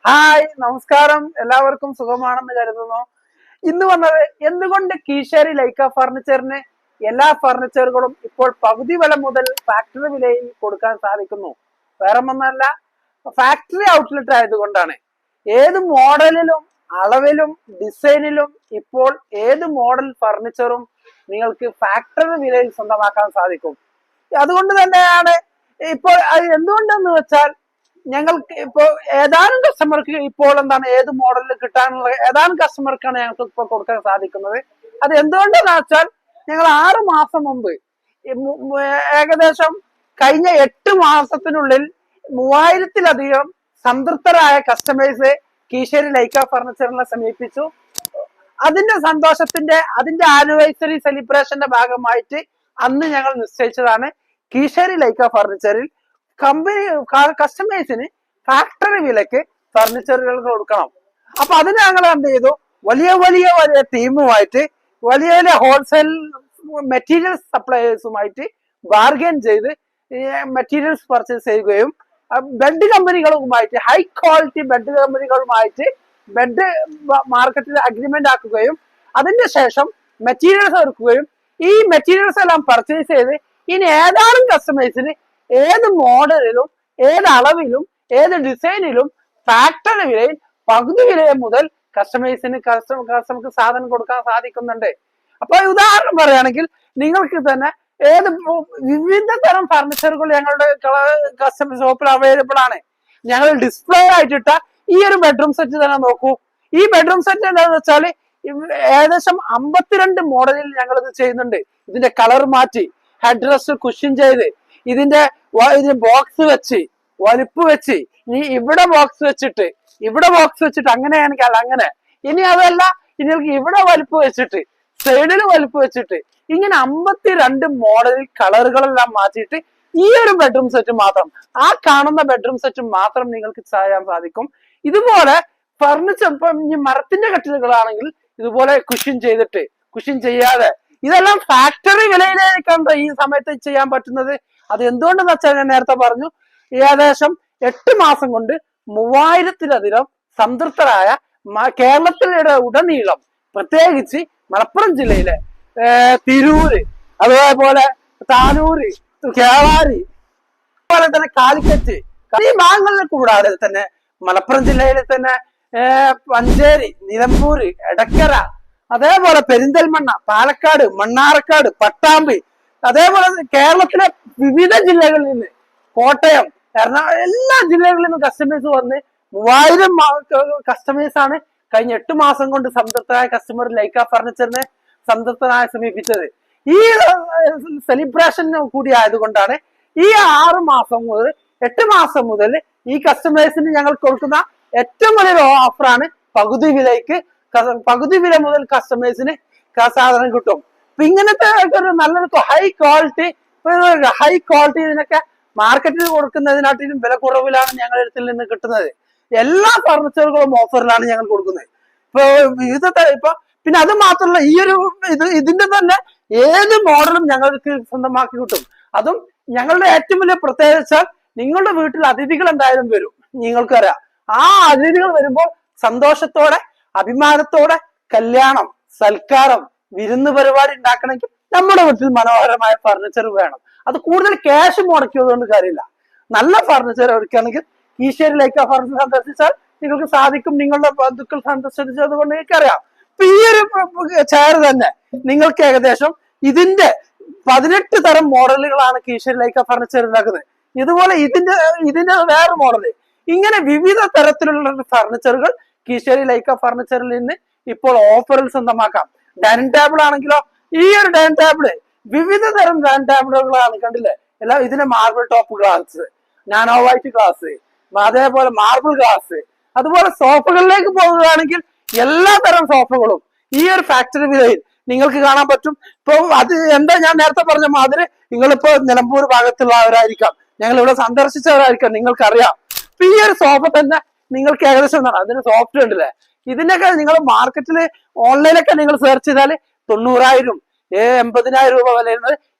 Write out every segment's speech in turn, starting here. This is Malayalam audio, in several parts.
ഹായ്, നമസ്കാരം. എല്ലാവർക്കും സുഖമാണെന്ന് കരുതുന്നു. ഇന്ന് വന്നത് എന്തുകൊണ്ട് കീശേരി ലൈക്ക ഫർണിച്ചറിന് എല്ലാ ഫർണിച്ചറുകളും ഇപ്പോൾ പകുതി വില മുതൽ ഫാക്ടറി വിലയിൽ കൊടുക്കാൻ സാധിക്കുന്നു. വേറെ ഒന്നല്ല, ഫാക്ടറി ഔട്ട്ലെറ്റ് ആയതുകൊണ്ടാണ്. ഏത് മോഡലിലും അളവിലും ഡിസൈനിലും ഇപ്പോൾ ഏത് മോഡൽ ഫർണിച്ചറും നിങ്ങൾക്ക് ഫാക്ടറി വിലയിൽ സ്വന്തമാക്കാൻ സാധിക്കും. അതുകൊണ്ട് തന്നെയാണ് ഇപ്പോൾ അത് എന്തുകൊണ്ടെന്ന് വെച്ചാൽ ഞങ്ങൾക്ക് ഇപ്പോൾ ഏതാനും കസ്റ്റമർക്ക് ഇപ്പോൾ എന്താണ് ഏത് മോഡലിൽ കിട്ടാനുള്ള ഏതാനും കസ്റ്റമർക്കാണ് ഞങ്ങൾക്ക് ഇപ്പോൾ കൊടുക്കാൻ സാധിക്കുന്നത്. അത് എന്തുകൊണ്ടെന്ന് വെച്ചാൽ ഞങ്ങൾ 6 മാസം മുമ്പ് ഏകദേശം കഴിഞ്ഞ 8 മാസത്തിനുള്ളിൽ 3000-ലധികം സംതൃപ്തരായ കസ്റ്റമേഴ്സ് കീശേരി ലൈക്ക ഫർണിച്ചറിനെ സമീപിച്ചു. അതിന്റെ സന്തോഷത്തിന്റെ അതിന്റെ ആനിവേഴ്സറി സെലിബ്രേഷന്റെ ഭാഗമായിട്ട് അന്ന് ഞങ്ങൾ നിശ്ചയിച്ചതാണ് കീശേരി ലൈക്ക ഫർണിച്ചറിൽ കമ്പനി കസ്റ്റമേഴ്സിന് ഫാക്ടറി വിലക്ക് ഫർണിച്ചറുകൾ കൊടുക്കണം. അപ്പൊ അതിന് ഞങ്ങൾ എന്ത് ചെയ്തു, വലിയ വലിയ വലിയ ടീമുമായിട്ട് വലിയ വലിയ ഹോൾസെയിൽ മെറ്റീരിയൽ സപ്ലയേഴ്സുമായിട്ട് ബാർഗൈൻ ചെയ്ത് മെറ്റീരിയൽസ് പർച്ചേസ് ചെയ്യുകയും ബെഡ് കമ്പനികളുമായിട്ട് ഹൈ ക്വാളിറ്റി ബെഡ് കമ്പനികളുമായിട്ട് ബെഡ് മാർക്കറ്റിൽ അഗ്രിമെന്റ് ആക്കുകയും അതിന്റെ ശേഷം മെറ്റീരിയൽസ് എടുക്കുകയും ഈ മെറ്റീരിയൽസ് എല്ലാം പർച്ചേസ് ചെയ്ത് ഇനി ഏതാനും കസ്റ്റമേഴ്സിന് ഏത് മോഡലിലും ഏത് അളവിലും ഏത് ഡിസൈനിലും ഫാക്ടറി വിലയിൽ പകുതി വില മുതൽ കസ്റ്റമർക്ക് സാധനം കൊടുക്കാൻ സാധിക്കുന്നുണ്ട്. അപ്പൊ ഉദാഹരണം പറയുകയാണെങ്കിൽ നിങ്ങൾക്ക് തന്നെ വിവിധ തരം ഫർണിച്ചറുകൾ ഞങ്ങളുടെ കസ്റ്റമർ ഷോപ്പിൽ അവൈലബിൾ ആണ്. ഞങ്ങൾ ഡിസ്പ്ലേ ആയിട്ടിട്ട ഈ ഒരു ബെഡ്റൂം സെറ്റ് തന്നെ നോക്കൂ. ഈ ബെഡ്റൂം സെറ്റ് എന്താണെന്ന് വെച്ചാൽ ഏകദേശം 52 മോഡലിൽ ഞങ്ങൾ ഇത് ചെയ്യുന്നുണ്ട്. ഇതിന്റെ കളർ മാറ്റി ഹെഡ് റെസ്റ്റ് കുഷൻ ചെയ്ത് ഇതിന്റെ ബോക്സ് വെച്ച് വലിപ്പ് വെച്ച് ഇനി ഇവിടെ ബോക്സ് വെച്ചിട്ട് അങ്ങനെയാണെങ്കിൽ അങ്ങനെ ഇനി അതല്ല ഇനി ഇവിടെ വലിപ്പ് വെച്ചിട്ട് സൈഡിൽ വലിപ്പ് വെച്ചിട്ട് ഇങ്ങനെ 52 മോഡലിൽ കളറുകളെല്ലാം മാറ്റിയിട്ട് ഈ ഒരു ബെഡ്റൂം സെറ്റ് മാത്രം ആ കാണുന്ന ബെഡ്റൂം സെറ്റ് മാത്രം നിങ്ങൾക്ക് ചെയ്യാൻ സാധിക്കും. ഇതുപോലെ ഫർണിച്ചർ ഇപ്പൊ ഇനി മരത്തിന്റെ കട്ടിലുകളാണെങ്കിൽ ഇതുപോലെ കുഷൻ ചെയ്യാതെ ഇതെല്ലാം ഫാക്ടറി വിലയിലേക്കാണ് ഈ സമയത്ത് ചെയ്യാൻ പറ്റുന്നത്. അത് എന്തുകൊണ്ടെന്ന് വെച്ചാൽ ഞാൻ നേരത്തെ പറഞ്ഞു, ഏകദേശം 8 മാസം കൊണ്ട് 3000-ലധികം സംതൃപ്തരായ കേരളത്തിലെ ഉടനീളം പ്രത്യേകിച്ച് മലപ്പുറം ജില്ലയിലെ തിരൂര്, അതേപോലെ താനൂര്, കേളാരി, അതുപോലെ തന്നെ കാലിക്കറ്റ് ഈ ഭാഗങ്ങളിൽ കൂടാതെ തന്നെ മലപ്പുറം ജില്ലയിലെ തന്നെ മഞ്ചേരി, നിലമ്പൂര്, എടക്കര, അതേപോലെ പെരിന്തൽമണ്ണ, പാലക്കാട്, മണ്ണാർക്കാട്, പട്ടാമ്പി, അതേപോലെ കേരളത്തിലെ വിവിധ ജില്ലകളിൽ നിന്ന് കോട്ടയം, എറണാകുളം എല്ലാ ജില്ലകളിൽ നിന്നും കസ്റ്റമേഴ്സ് വന്ന് 3000 കസ്റ്റമേഴ്സ് ആണ് കഴിഞ്ഞ 8 മാസം കൊണ്ട് സംതൃപ്തരായ കസ്റ്റമർ ലൈക്ക ഫർണിച്ചറിനെ സംതൃപ്തനായ സമീപിച്ചത്. ഈ സെലിബ്രേഷൻ കൂടി ആയതുകൊണ്ടാണ് ഈ 6 മാസം മുതൽ 8 മാസം മുതൽ ഈ കസ്റ്റമേഴ്സിന് ഞങ്ങൾ കൊടുക്കുന്ന ഏറ്റവും വലിയൊരു ഓഫറാണ് പകുതി വില മുതൽ കസ്റ്റമേഴ്സിന് സാധനം കിട്ടും. അപ്പൊ ഇങ്ങനത്തെ ഒരു നല്ലൊരു ഹൈ ക്വാളിറ്റി ഇതിനൊക്കെ മാർക്കറ്റിൽ കൊടുക്കുന്നതിനാട്ടിലും വില കുറവിലാണ് ഞങ്ങളുടെ അടുത്തിൽ നിന്ന് കിട്ടുന്നത്. എല്ലാ ഫർണിച്ചറുകളും ഓഫറിലാണ് ഞങ്ങൾ കൊടുക്കുന്നത്. ഇപ്പൊ പിന്നെ അത് മാത്രമല്ല, ഈ ഒരു ഇതിന്റെ തന്നെ ഏത് മോഡലും ഞങ്ങൾക്ക് സ്വന്തമാക്കി കിട്ടും. അതും ഞങ്ങളുടെ ഏറ്റവും വലിയ പ്രത്യേകത വെച്ചാൽ നിങ്ങളുടെ വീട്ടിൽ അതിഥികൾ എന്തായാലും വരും. നിങ്ങൾക്കറിയാം, ആ അതിഥികൾ വരുമ്പോൾ സന്തോഷത്തോടെ അഭിമാനത്തോടെ കല്യാണം, സൽക്കാരം, വിരുന്ന് പരിപാടി ഉണ്ടാക്കണമെങ്കിൽ നമ്മുടെ വീട്ടിൽ മനോഹരമായ ഫർണിച്ചർ വേണം. അത് കൂടുതൽ ക്യാഷ് മുടക്കിയതുകൊണ്ട് കാര്യമില്ല. നല്ല ഫർണിച്ചർ എടുക്കുകയാണെങ്കിൽ കീശേരി ലൈക്ക ഫർണിച്ചർ സന്ദർശിച്ചാൽ നിങ്ങൾക്ക് സാധിക്കും. നിങ്ങളുടെ ബന്ധുക്കൾ സന്ദർശിച്ചത് കൊണ്ട് എനിക്കറിയാം. ഇപ്പൊ ഈ ഒരു ചെയർ തന്നെ നിങ്ങൾക്ക് ഏകദേശം ഇതിന്റെ 18 തരം മോഡലുകളാണ് കീശേരി ലൈക്ക ഫർണിച്ചർ ഉണ്ടാക്കുന്നത്. ഇതുപോലെ ഇതിന്റെ വേറെ മോഡല്, ഇങ്ങനെ വിവിധ തരത്തിലുള്ള ഫർണിച്ചറുകൾ കീശേരി ലൈക്ക ഫർണിച്ചറിൽ നിന്ന് ഇപ്പോൾ ഓഫറിൽ സ്വന്തമാക്കാം. ഡൈനിങ് ടേബിൾ ആണെങ്കിലോ ഈ ഒരു ഡൈനിങ് ടേബിള് വിവിധ തരം ഡൈനിങ് ടേബിളുകളാണ്, കണ്ടില്ലേ? എല്ലാം ഇതിന് marble top glass, nano white glass, അതേപോലെ മാർബിൾ ഗ്ലാസ്. അതുപോലെ സോഫകളിലേക്ക് പോകുകയാണെങ്കിൽ എല്ലാ തരം സോഫകളും ഈ ഒരു ഫാക്ടറി വിലയിൽ നിങ്ങൾക്ക് കാണാൻ പറ്റും. ഇപ്പൊ അത് എന്താ ഞാൻ നേരത്തെ പറഞ്ഞ മാതിരി നിങ്ങളിപ്പോ നിലമ്പൂർ ഭാഗത്തുള്ളവരായിരിക്കാം, ഞങ്ങൾ ഇവിടെ സന്ദർശിച്ചവരായിരിക്കാം, നിങ്ങൾക്കറിയാം. ഇപ്പൊ ഈ ഒരു സോഫ തന്നെ നിങ്ങൾക്ക് ഏകദേശം എന്താണ് അതിന് സോഫ്റ്റ് ഉണ്ടല്ലേ, ഇതിനൊക്കെ നിങ്ങൾ മാർക്കറ്റില് ഓൺലൈനൊക്കെ നിങ്ങൾ സെർച്ച് ചെയ്താൽ 90,000 80,000 രൂപ വില വരുന്നത്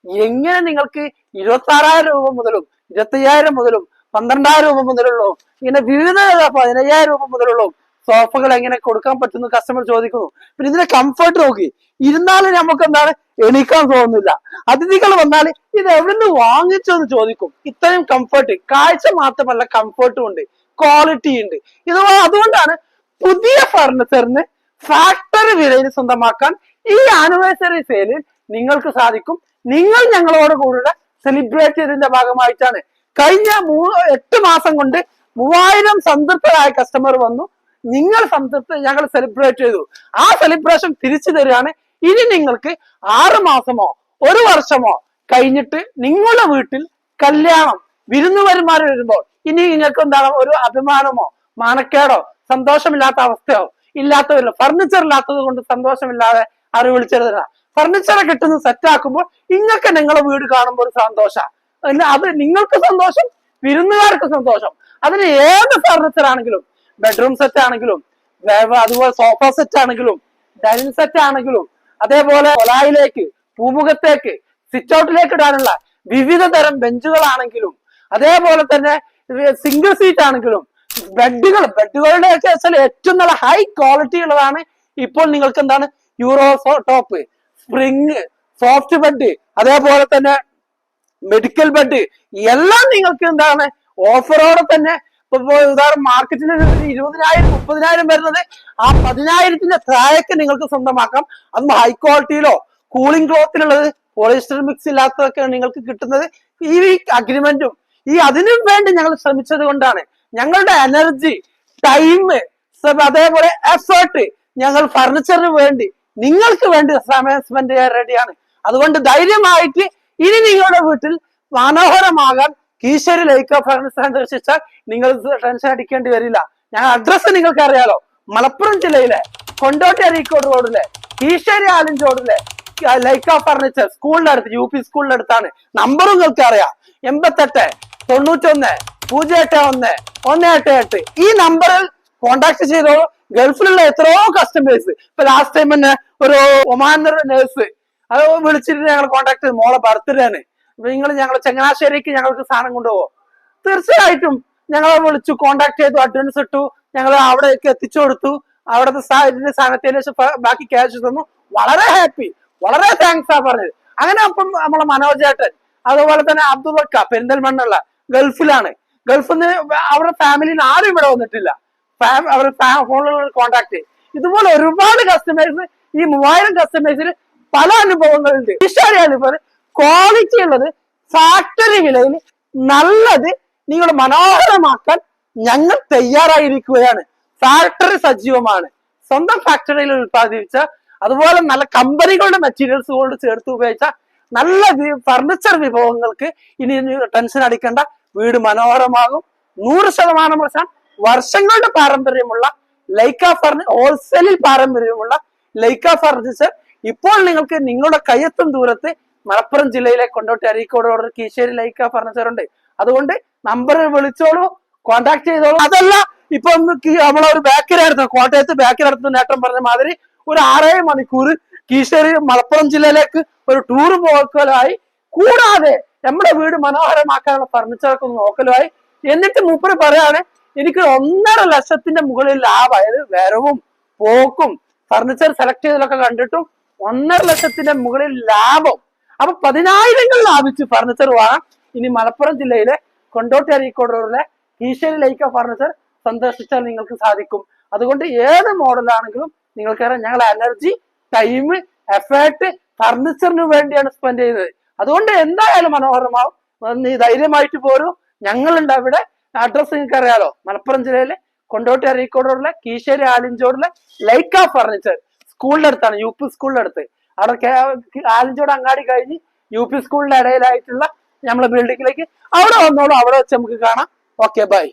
എങ്ങനെ നിങ്ങൾക്ക് 26,000 രൂപ മുതലും 25,000 മുതലും 12,000 രൂപ മുതലുള്ളൂ. ഇങ്ങനെ വിവിധ 15,000 രൂപ മുതലുള്ളൂ സോഫകൾ എങ്ങനെ കൊടുക്കാൻ പറ്റുന്നു കസ്റ്റമർ ചോദിക്കുന്നു. പിന്നെ ഇതിന്റെ കംഫർട്ട് നോക്കി, ഇരുന്നാലും നമുക്ക് എന്താണ് എണീക്കാൻ തോന്നുന്നില്ല. അതിഥികൾ വന്നാൽ ഇത് എവിടെ നിന്ന് വാങ്ങിച്ചു എന്ന് ചോദിക്കും. ഇത്രയും കംഫർട്ട്, കാഴ്ച മാത്രമല്ല കംഫർട്ടും ഉണ്ട്, ക്വാളിറ്റി ഉണ്ട്. അതുകൊണ്ടാണ് പുതിയ ഫർണിച്ചറിന് ഫാക്ടറി വിലയിൽ സ്വന്തമാക്കാൻ ഈ ആനിവേഴ്സറി സെയിലിൽ നിങ്ങൾക്ക് സാധിക്കും. നിങ്ങൾ ഞങ്ങളോട് കൂടെ സെലിബ്രേറ്റ് ചെയ്തതിന്റെ ഭാഗമായിട്ടാണ് കഴിഞ്ഞ 8 മാസം കൊണ്ട് 3000 സംതൃപ്തരായ കസ്റ്റമർ വന്നു. നിങ്ങൾ സംതൃപ്തി ഞങ്ങൾ സെലിബ്രേറ്റ് ചെയ്തു. ആ സെലിബ്രേഷൻ തിരിച്ചു തരികയാണ്. ഇനി നിങ്ങൾക്ക് 6 മാസമോ 1 വർഷമോ കഴിഞ്ഞിട്ട് നിങ്ങളുടെ വീട്ടിൽ കല്യാണം വിരുന്നുവരുമാർ വരുമ്പോൾ ഇനി നിങ്ങൾക്ക് എന്താണ് ഒരു അഭിമാനമോ മാനക്കേടോ സന്തോഷമില്ലാത്ത അവസ്ഥയോ ഇല്ലാത്തവരില്ല. ഫർണിച്ചർ ഇല്ലാത്തത് കൊണ്ട് സന്തോഷമില്ലാതെ ആര് വിളിച്ചെഴുതല. ഫർണിച്ചറെ കിട്ടുന്ന സെറ്റാക്കുമ്പോൾ നിങ്ങൾക്ക് നിങ്ങളെ വീട് കാണുമ്പോൾ ഒരു സന്തോഷം. അത് നിങ്ങൾക്ക് സന്തോഷം, വിരുന്നുകാർക്ക് സന്തോഷം. അതിന് ഏത് ഫർണിച്ചർ ആണെങ്കിലും, ബെഡ്റൂം സെറ്റ് ആണെങ്കിലും, അതുപോലെ സോഫ സെറ്റ് ആണെങ്കിലും, ഡൈനിങ് സെറ്റ് ആണെങ്കിലും, അതേപോലെ കൊലായിലേക്ക്, പൂമുഖത്തേക്ക്, സിറ്റ് ഔട്ടിലേക്ക് ഇടാനുള്ള വിവിധ തരം ബെഞ്ചുകളാണെങ്കിലും, അതേപോലെ തന്നെ സിംഗിൾ സീറ്റ് ആണെങ്കിലും, ബെഡുകളുടെ ഒക്കെ വെച്ചാൽ ഏറ്റവും നല്ല ഹൈ ക്വാളിറ്റി ഉള്ളതാണ്. ഇപ്പോൾ നിങ്ങൾക്ക് എന്താണ് euro top, spring, soft bed, അതേപോലെ തന്നെ മെഡിക്കൽ ബെഡ് എല്ലാം നിങ്ങൾക്ക് എന്താണ് ഓഫറോടെ തന്നെ. ഉദാഹരണം മാർക്കറ്റിന് 20,000 30,000 വരുന്നത് ആ 10,000 താഴേക്ക് നിങ്ങൾക്ക് സ്വന്തമാക്കാം. അതും ഹൈ ക്വാളിറ്റിയിലോ കൂളിംഗ് ക്ലോത്തിലുള്ളത്, പോളിസ്റ്റർ മിക്സ് ഇല്ലാത്തതൊക്കെ നിങ്ങൾക്ക് കിട്ടുന്നത്. ഈ അഗ്രിമെന്റും അതിനും വേണ്ടി ഞങ്ങൾ ശ്രമിച്ചത് കൊണ്ടാണ്. ഞങ്ങളുടെ എനർജി, ടൈം, അതേപോലെ എഫേർട്ട് ഞങ്ങൾ ഫർണിച്ചറിന് വേണ്ടി നിങ്ങൾക്ക് വേണ്ടി സമയം സ്പെൻഡ് ചെയ്യാൻ റെഡിയാണ്. അതുകൊണ്ട് ധൈര്യമായിട്ട് ഇനി നിങ്ങളുടെ വീട്ടിൽ മനോഹരമാകാൻ കീശേരി ലൈക്ക ഫർണിച്ചർ സന്ദർശിച്ചാൽ നിങ്ങൾ ടെൻഷൻ അടിക്കേണ്ടി വരില്ല. ഞാൻ അഡ്രസ്സ് നിങ്ങൾക്ക് അറിയാലോ. മലപ്പുറം ജില്ലയിലെ കൊണ്ടോട്ടി അരീക്കോട് റോഡിലെ കീശേരി ആലിഞ്ചോടിലെ ലൈക്ക ഫർണിച്ചർ സ്കൂളിന്റെ അടുത്ത്, UP സ്കൂളിന്റെ അടുത്താണ്. നമ്പറും നിങ്ങൾക്ക് അറിയാം, 88 91 081 188. ഈ നമ്പറിൽ കോണ്ടാക്ട് ചെയ്തോളൂ. ഗൾഫിലുള്ള എത്രയോ കസ്റ്റമേഴ്സ്, ഇപ്പൊ ലാസ്റ്റ് ടൈം തന്നെ ഒരു ഒമാൻ നേഴ്സ് അത് വിളിച്ചിട്ട് ഞങ്ങൾ കോണ്ടാക്ട് ചെയ്ത്, മോളെ ബർത്ത്ഡേ ആണ്, ഞങ്ങൾ ചങ്ങനാശ്ശേരിക്ക് ഞങ്ങൾക്ക് സാധനം കൊണ്ടുപോകുമോ? തീർച്ചയായിട്ടും ഞങ്ങളെ വിളിച്ചു, കോണ്ടാക്ട് ചെയ്തു, അഡ്വാൻസ് ഇട്ടു, ഞങ്ങൾ അവിടേക്ക് എത്തിച്ചു കൊടുത്തു. അവിടുത്തെ സാധനത്തിന് ബാക്കി ക്യാഷ് തന്നു. വളരെ ഹാപ്പി, വളരെ താങ്ക്സ് ആ പറഞ്ഞത്. അങ്ങനെ അപ്പം നമ്മളെ മനോജേട്ടൻ, അതുപോലെ തന്നെ അബ്ദുബക്ക പെരിന്തൽമണ്ണുള്ള ഗൾഫിലാണ്. ഗൾഫിൽ നിന്ന് അവരുടെ ഫാമിലിന് ആരും ഇവിടെ വന്നിട്ടില്ല. അവരുടെ ഫോണിൽ കോണ്ടാക്ട് ചെയ്യും. ഇതുപോലെ ഒരുപാട് കസ്റ്റമേഴ്സ്, ഈ 3000 കസ്റ്റമേഴ്സിന് പല അനുഭവങ്ങളുണ്ട്. അനുഭവം ക്വാളിറ്റി ഉള്ളത്, ഫാക്ടറി വിലയിൽ നല്ലത് നിങ്ങൾ മനോഹരമാക്കാൻ ഞങ്ങൾ തയ്യാറായിരിക്കുകയാണ്. ഫാക്ടറി സജീവമാണ്. സ്വന്തം ഫാക്ടറിയിൽ ഉത്പാദിപ്പിച്ച, അതുപോലെ നല്ല കമ്പനികളുടെ മെറ്റീരിയൽസ് കൊണ്ട് ചേർത്ത് ഉപയോഗിച്ച നല്ല ഫർണിച്ചർ വിഭവങ്ങൾക്ക് ഇനി ടെൻഷൻ അടിക്കേണ്ട. വീട് മനോഹരമാകും. 100% വർഷങ്ങളുടെ പാരമ്പര്യമുള്ള ലൈക്ക ഹോൾസെയിലിൽ പാരമ്പര്യമുള്ള ലൈക്ക ഫർണിച്ചർ ഇപ്പോൾ നിങ്ങൾക്ക് നിങ്ങളുടെ കയ്യെത്തും ദൂരത്ത് മലപ്പുറം ജില്ലയിലെ കൊണ്ടോട്ടി അരീക്കോട് റോഡ് കീശേരി ലൈക്ക ഫർണിച്ചർ ഉണ്ട്. അതുകൊണ്ട് നമ്പർ വിളിച്ചോളൂ, കോണ്ടാക്ട് ചെയ്തോളൂ. അതല്ല, ഇപ്പൊ നമ്മളെ ഒരു ബേക്കറി അടുത്ത്, കോട്ടയത്ത് ബേക്കറി അടുത്ത് നേട്ടം പറഞ്ഞ മാതിരി ഒരു 6 മണിക്കൂർ കീശേരി മലപ്പുറം ജില്ലയിലേക്ക് ഒരു ടൂർ പോക്കലായി, കൂടാതെ നമ്മുടെ വീട് മനോഹരമാക്കാനുള്ള ഫർണിച്ചറൊക്കെ ഒന്ന് നോക്കലുമായി. എന്നിട്ട് മൂപ്പര് പറയാണ്, എനിക്ക് 1.5 ലക്ഷത്തിന്റെ മുകളിൽ ലാഭം, അതായത് വരവും പോക്കും ഫർണിച്ചർ സെലക്ട് ചെയ്തതൊക്കെ കണ്ടിട്ടും 1.5 ലക്ഷത്തിന്റെ മുകളിൽ ലാഭം. അപ്പൊ 10,000 ലാഭിച്ച് ഫർണിച്ചർ വാങ്ങാം. ഇനി മലപ്പുറം ജില്ലയിലെ കൊണ്ടോട്ടി അരീക്കോട് റോഡിലെ കീശേരി ലൈക്ക ഫർണിച്ചർ സന്ദർശിച്ചാൽ നിങ്ങൾക്ക് സാധിക്കും. അതുകൊണ്ട് ഏത് മോഡലാണെങ്കിലും നിങ്ങൾക്കറിയാം, ഞങ്ങൾ എനർജി, ടൈം, എഫേർട്ട് ഫർണിച്ചറിന് വേണ്ടിയാണ് സ്പെൻഡ് ചെയ്യുന്നത്. അതുകൊണ്ട് എന്തായാലും മനോഹരമാവും. നീ ധൈര്യമായിട്ട് പോരൂ, ഞങ്ങളുണ്ട് അവിടെ. അഡ്രസ് നിങ്ങൾക്ക് അറിയാലോ, മലപ്പുറം ജില്ലയിലെ കൊണ്ടോട്ടി അരീക്കോട് റോഡിലെ കീശേരി ആലിഞ്ചോടിലെ ലൈക്ക ഫർണിച്ചർ സ്കൂളിന്റെ അടുത്താണ്, UP സ്കൂളിന്റെ അടുത്ത്. അവിടെ ആലിഞ്ചോട് അങ്ങാടി കഴിഞ്ഞ് UP സ്കൂളിന്റെ ഇടയിലായിട്ടുള്ള നമ്മളെ ബിൽഡിങ്ങിലേക്ക് അവിടെ വന്നോളൂ. അവിടെ വെച്ച് നമുക്ക് കാണാം. Okay, by.